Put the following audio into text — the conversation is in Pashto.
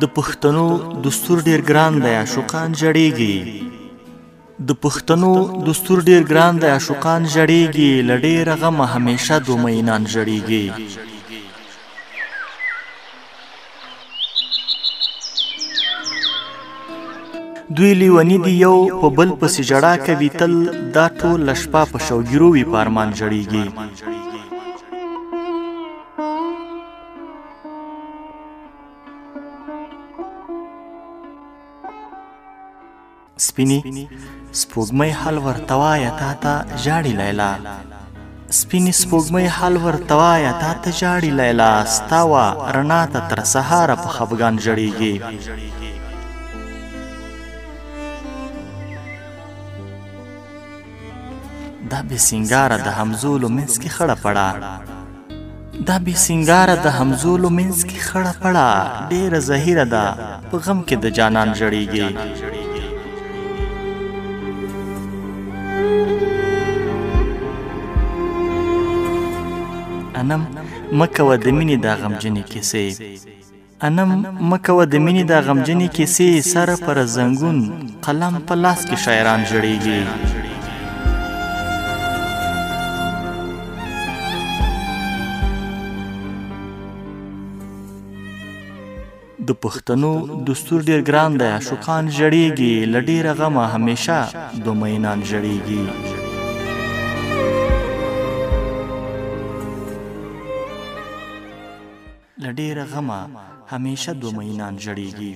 د پښتنو دستور ډیر ګران دی عاشقان جړیږي د پښتنو دستور ډیر ګران دی عاشقان جړیږي له ډیره غمه همیشه دو مینان جړیږي دوی لیونی دی یو په بل پسې جړا کوي تل دا ټول شپه په شوګیرو وي په ارمان جړیږي سپینی سپوږمۍ حل ورتوایه تا ته ژاړي لیلا سپینی سپوږمۍ حل ورتوایه تا ته ژاړي لیلا ستا وه رڼا ته تر سهاره په خفګان ژړیږي دا بې سینګاره د همزولو منځ کې خړه پړه دا بې سینګاره د همزولو منځ کې خړه پړه ډېره زهیره ده په غم کې د جانان ژړیږي انم مکوه د مینې دا غمجنې کیسې انم مکوه د مینې دا غمجنې کیسې سره پر زنګون قلم په لاس کې شاعران ژړیږي د پښتنو دستور ډیر ګران دی عاشقان ژړیږي له ډیره غمه همیشه دو مینان ژړیږي له ډیره غمه همیشه دو مینان ژړیږي